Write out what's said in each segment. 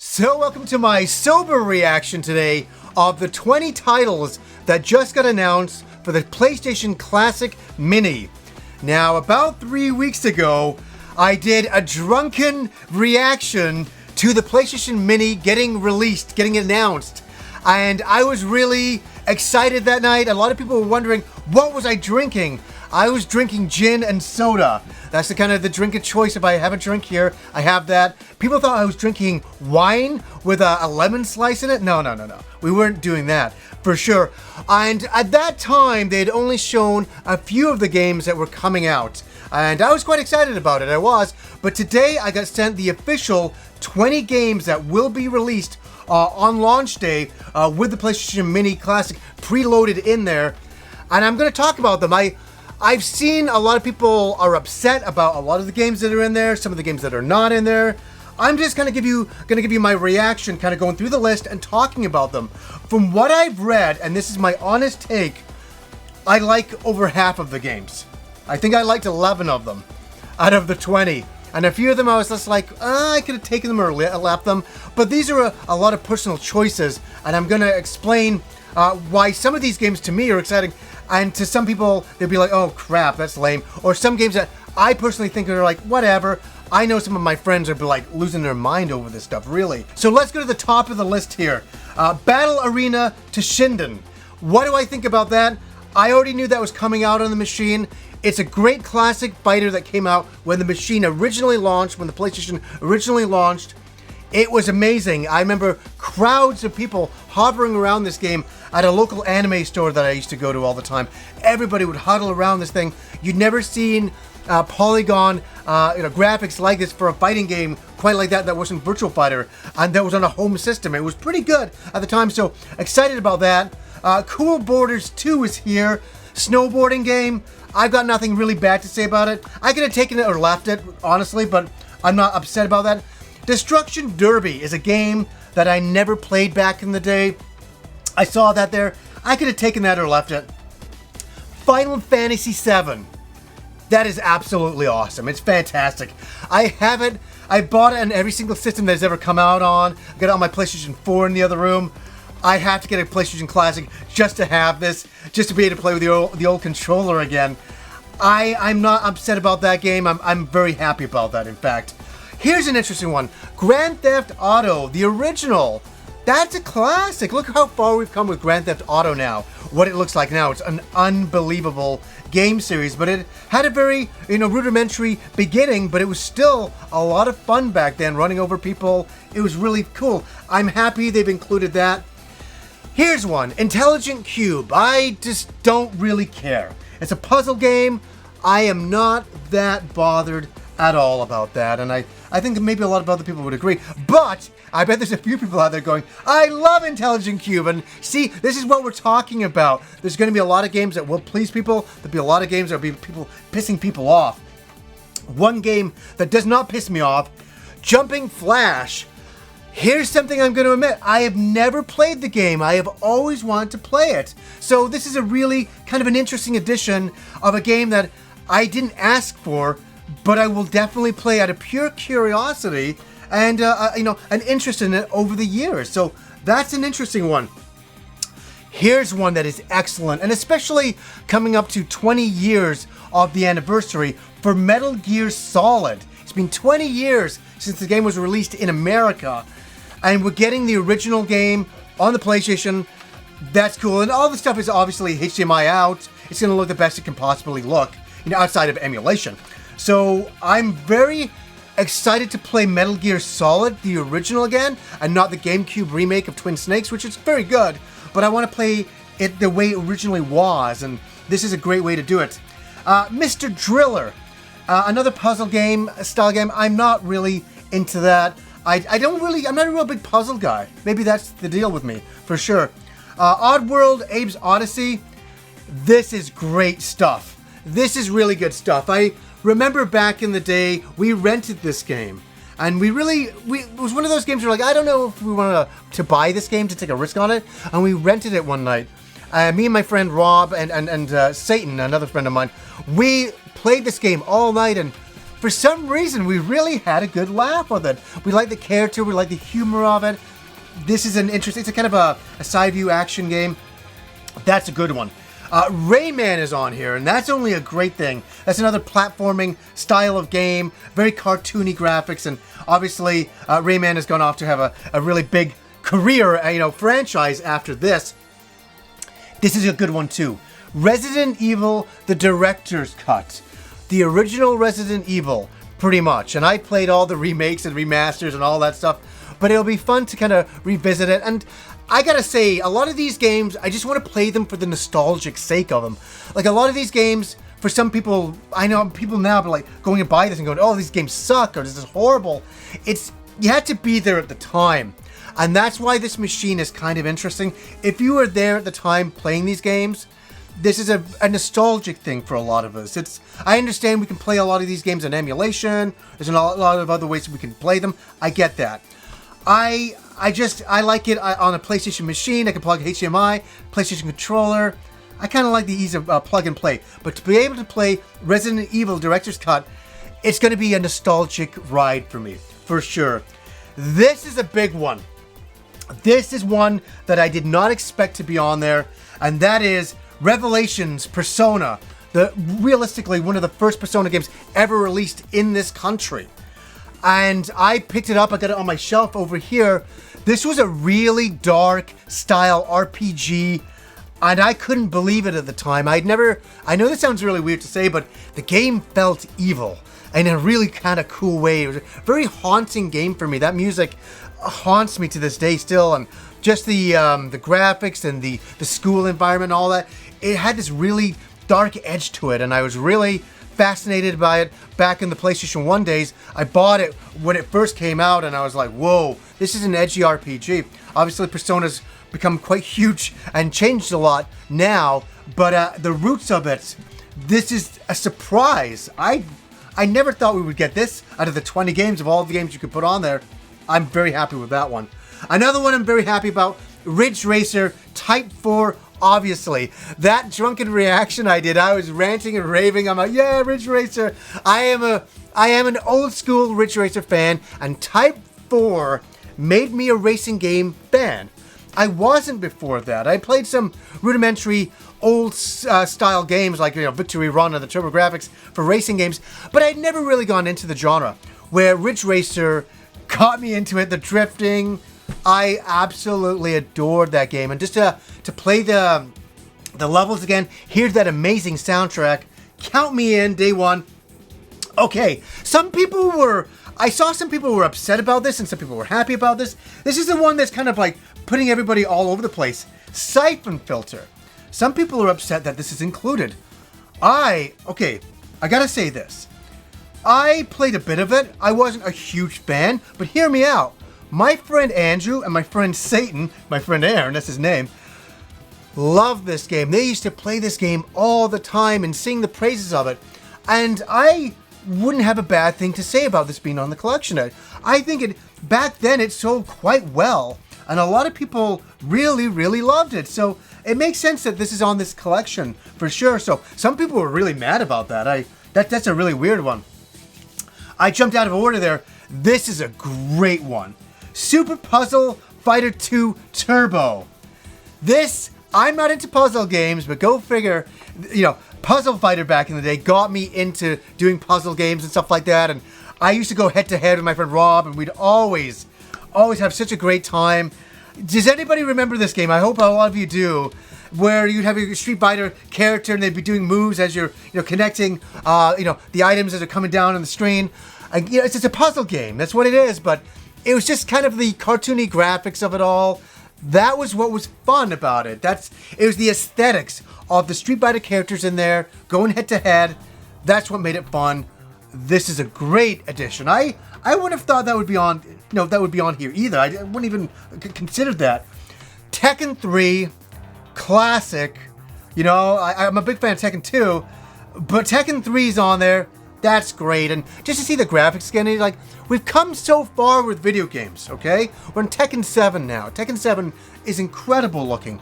So welcome to my sober reaction today of the 20 titles that just got announced for the PlayStation Classic Mini. Now, about 3 weeks ago, I did a drunken reaction to the PlayStation Mini getting released, getting announced. And I was really excited that night. A lot of people were wondering, what was I drinking? I was drinking gin and soda. That's the kind of the drink of choice. If I have a drink here, I have that. People thought I was drinking wine with a lemon slice in it. No. We weren't doing that, for sure. And at that time, they had only shown a few of the games that were coming out. And I was quite excited about it, I was. But today, I got sent the official 20 games that will be released on launch day with the PlayStation Mini Classic preloaded in there. And I'm going to talk about them. I've seen a lot of people are upset about a lot of the games that are in there, some of the games that are not in there. I'm just gonna give you my reaction, kind of going through the list and talking about them. From what I've read, and this is my honest take, I like over half of the games. I think I liked 11 of them out of the 20. And a few of them I was just like, I could have taken them or left them. But these are a lot of personal choices, and I'm gonna explain why some of these games to me are exciting. And to some people, they'll be like, oh crap, that's lame. Or some games that I personally think are like, whatever. I know some of my friends are like losing their mind over this stuff, really. So let's go to the top of the list here. Battle Arena TOSHINDEN. What do I think about that? I already knew that was coming out on the machine. It's a great classic fighter that came out when the machine originally launched, when the PlayStation originally launched. It was amazing. I remember crowds of people hovering around this game at a local anime store that I used to go to all the time. Everybody would huddle around this thing. You'd never seen polygon graphics like this for a fighting game quite like that wasn't Virtual Fighter, and that was on a home system. It was pretty good at the time, so excited about that. Cool Borders 2 is here. Snowboarding game. I've got nothing really bad to say about it. I could have taken it or left it, honestly, but I'm not upset about that. Destruction Derby is a game that I never played back in the day. I saw that there. I could have taken that or left it. Final Fantasy VII. That is absolutely awesome. It's fantastic. I have it. I bought it on every single system that has ever come out on. I got it on my PlayStation 4 in the other room. I have to get a PlayStation Classic just to have this, just to be able to play with the old controller again. I'm not upset about that game. I'm very happy about that, in fact. Here's an interesting one. Grand Theft Auto, the original. That's a classic. Look how far we've come with Grand Theft Auto now. What it looks like now. It's an unbelievable game series, but it had a very, rudimentary beginning, but it was still a lot of fun back then, running over people. It was really cool. I'm happy they've included that. Here's one, Intelligent Qube. I just don't really care. It's a puzzle game. I am not that bothered at all about that, and I think that maybe a lot of other people would agree, but I bet there's a few people out there going, I love Intelligent Qube, and see, this is what we're talking about. There's going to be a lot of games that will please people. There'll be a lot of games that will be pissing people off. One game that does not piss me off, Jumping Flash. Here's something I'm going to admit. I have never played the game. I have always wanted to play it. So this is a really kind of an interesting addition of a game that I didn't ask for, but I will definitely play out of pure curiosity and an interest in it over the years. So that's an interesting one. Here's one that is excellent, and especially coming up to 20 years of the anniversary for Metal Gear Solid. It's been 20 years since the game was released in America, and we're getting the original game on the PlayStation. That's cool, and all the stuff is obviously HDMI out. It's going to look the best it can possibly look, outside of emulation. So I'm very excited to play Metal Gear Solid, the original again, and not the GameCube remake of Twin Snakes, which is very good, but I want to play it the way it originally was, and this is a great way to do it. Mr. Driller, another puzzle game, style game. I'm not really into that. I'm not a real big puzzle guy. Maybe that's the deal with me, for sure. Oddworld, ABE'S Odyssey. This is great stuff. This is really good stuff. I remember back in the day, we rented this game. And it was one of those games where I don't know if we wanted to buy this game, to take a risk on it. And we rented it one night. Me and my friend Rob and Satan, another friend of mine, we played this game all night, and for some reason, we really had a good laugh with it. We like the character, we like the humor of it. This is an interesting, it's a kind of a side view action game. That's a good one. Rayman is on here, and that's only a great thing. That's another platforming style of game, very cartoony graphics, and obviously Rayman has gone off to have a really big career, franchise after this. This is a good one too. Resident Evil, the Director's Cut. The original Resident Evil, pretty much. And I played all the remakes and remasters and all that stuff, but it'll be fun to kind of revisit it. And I gotta say, a lot of these games, I just want to play them for the nostalgic sake of them. Like a lot of these games, for some people, I know people now are like going and buy this and going, oh, these games suck, or this is horrible. You had to be there at the time. And that's why this machine is kind of interesting. If you were there at the time playing these games, this is a nostalgic thing for a lot of us. I understand we can play a lot of these games in emulation. There's a lot of other ways we can play them. I get that. I like it on a PlayStation machine. I can plug HDMI, PlayStation controller. I kind of like the ease of plug and play. But to be able to play Resident Evil Director's Cut, it's going to be a nostalgic ride for me, for sure. This is a big one. This is one that I did not expect to be on there, and that is Revelations Persona, realistically one of the first Persona games ever released in this country. And I picked it up, I got it on my shelf over here. This was a really dark style RPG, and I couldn't believe it at the time. I know this sounds really weird to say, but the game felt evil in a really kind of cool way. It was a very haunting game for me. That music haunts me to this day still, and just the graphics and the school environment and all that. It had this really dark edge to it, and I was really fascinated by it back in the PlayStation 1 days. I bought it when it first came out, and I was like, whoa, this is an edgy RPG. Obviously, Persona's become quite huge and changed a lot now, but the roots of it, this is a surprise. I never thought we would get this out of the 20 games of all the games you could put on there. I'm very happy with that one. Another one I'm very happy about, Ridge Racer Type 4. Obviously, that drunken reaction I did, I was ranting and raving. I'm like, yeah, Ridge Racer. I am an old school Ridge Racer fan, and Type 4 made me a racing game fan. I wasn't before that. I played some rudimentary old style games like Victory Run and the TurboGrafx for racing games, but I'd never really gone into the genre, where Ridge Racer got me into it. The drifting, I absolutely adored that game, and just to play the levels again, hear that amazing soundtrack, count me in, day one. Okay, I saw some people were upset about this, and some people were happy about this. This is the one that's kind of like putting everybody all over the place. Siphon Filter. Some people are upset that this is included. I gotta say this. I played a bit of it. I wasn't a huge fan, but hear me out. My friend Andrew and my friend Satan, my friend Aaron, that's his name, love this game. They used to play this game all the time and sing the praises of it. And I wouldn't have a bad thing to say about this being on the collection. I think back then it sold quite well, and a lot of people really, really loved it. So it makes sense that this is on this collection for sure. So some people were really mad about that. That's a really weird one. I jumped out of order there. This is a great one. Super Puzzle Fighter 2 Turbo. This, I'm not into puzzle games, but go figure, Puzzle Fighter back in the day got me into doing puzzle games and stuff like that, and I used to go head to head with my friend Rob, and we'd always have such a great time. Does anybody remember this game? I hope a lot of you do, where you'd have your Street Fighter character and they'd be doing moves as you're connecting the items as they're coming down on the screen. And, it's just a puzzle game. That's what it is, but it was just kind of the cartoony graphics of it all. That was what was fun about it. It was the aesthetics of the Street Fighter characters in there, going head to head. That's what made it fun. This is a great addition. I wouldn't have thought that would be on, here either. I wouldn't even consider that. Tekken 3, classic. I'm a big fan of Tekken 2, but Tekken 3 is on there. That's great, and just to see the graphics again, we've come so far with video games, okay? We're in Tekken 7 now. Tekken 7 is incredible looking,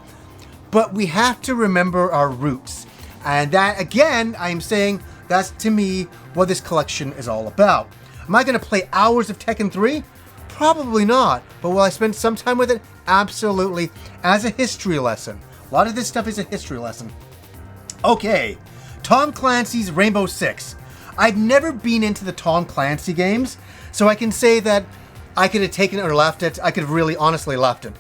but we have to remember our roots. And that, again, I'm saying, That's, to me, what this collection is all about. Am I going to play hours of Tekken 3? Probably not. But will I spend some time with it? Absolutely. As a history lesson. A lot of this stuff is a history lesson. Okay. Tom Clancy's Rainbow Six. I've never been into the Tom Clancy games, so I can say that I could have taken it or left it. I could have really honestly left it.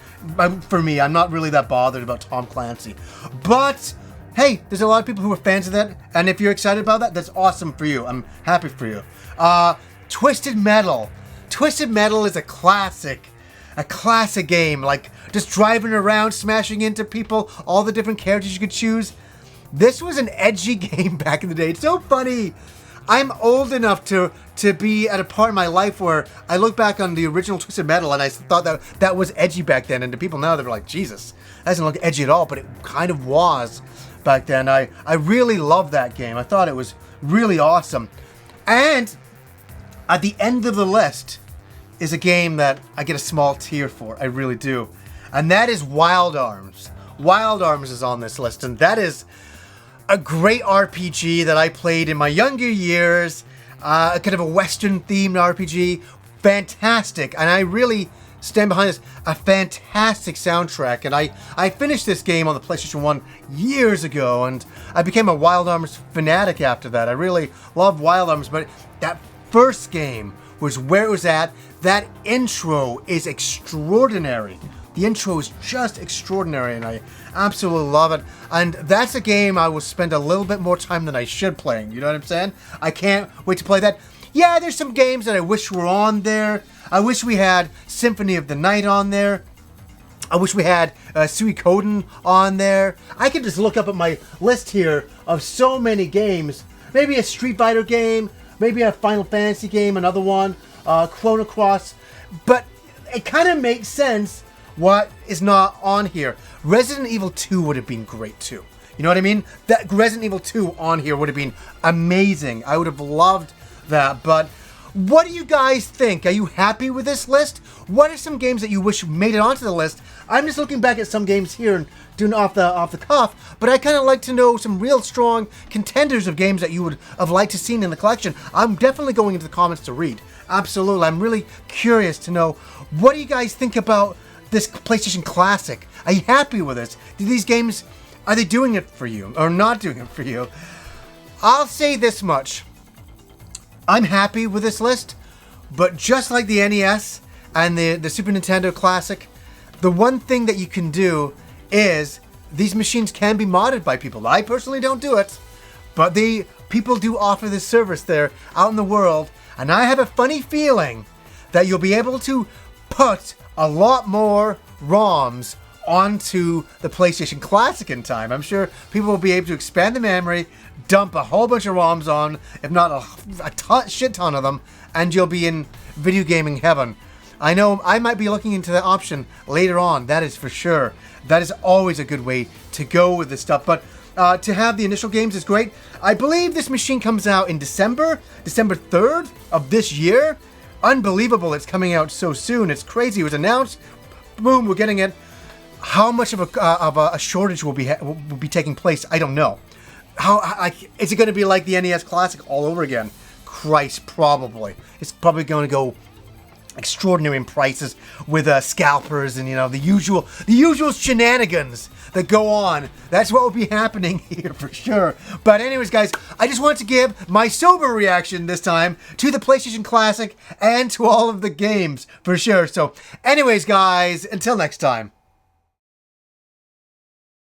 For me, I'm not really that bothered about Tom Clancy. But, hey, there's a lot of people who are fans of that, and if you're excited about that, that's awesome for you. I'm happy for you. Twisted Metal. Twisted Metal is a classic game, like just driving around, smashing into people, all the different characters you could choose. This was an edgy game back in the day. It's so funny. I'm old enough to be at a part in my life where I look back on the original Twisted Metal and I thought that was edgy back then, and to people now they're like, Jesus, that doesn't look edgy at all, but it kind of was back then. I really loved that game. I thought it was really awesome. And at the end of the list is a game that I get a small tear for. I really do. And that is Wild Arms. Wild Arms is on this list, and that is a great RPG that I played in my younger years. Kind of a Western-themed RPG. Fantastic. And I really stand behind this. A fantastic soundtrack. And I finished this game on the PlayStation 1 years ago, and I became a Wild Arms fanatic after that. I really loved Wild Arms, but that first game was where it was at. That intro is extraordinary. The intro is just extraordinary, and I absolutely love it. And that's a game I will spend a little bit more time than I should playing. You know what I'm saying? I can't wait to play that. Yeah, there's some games that I wish were on there. I wish we had Symphony of the Night on there. I wish we had Suikoden on there. I could just look up at my list here of so many games. Maybe a Street Fighter game. Maybe a Final Fantasy game, another one. Chrono Cross. But it kind of makes sense what is not on here. Resident Evil 2 would have been great too. You know what I mean? That Resident Evil 2 on here would have been amazing. I would have loved that. But what do you guys think? Are you happy with this list? What are some games that you wish made it onto the list? I'm just looking back at some games here and doing off the cuff, but I kind of like to know some real strong contenders of games that you would have liked to seen in the collection. I'm definitely going into the comments to read. Absolutely. I'm really curious to know, what do you guys think about this PlayStation Classic? Are you happy with this? Do these games, are they doing it for you or not doing it for you? I'll say this much. I'm happy with this list, but just like the NES and the Super Nintendo Classic, the one thing that you can do is these machines can be modded by people. I personally don't do it, but people do offer this service there out in the world, and I have a funny feeling that you'll be able to put a lot more ROMs onto the PlayStation Classic in time. I'm sure people will be able to expand the memory, dump a whole bunch of ROMs on, if not a shit ton of them, and you'll be in video gaming heaven. I know I might be looking into that option later on, that is for sure. That is always a good way to go with this stuff, but to have the initial games is great. I believe this machine comes out in December 3rd of this year. Unbelievable it's coming out so soon. It's crazy. It was announced. Boom, we're getting it. How much of a shortage will be taking place? I don't know. Is it going to be like the NES Classic all over again? Christ, probably. It's probably going to go extraordinary in prices with scalpers and, you know, the usual shenanigans that go on. That's what will be happening here for sure. But anyways, guys, I just wanted to give my sober reaction this time to the PlayStation Classic and to all of the games for sure. So anyways, guys, until next time.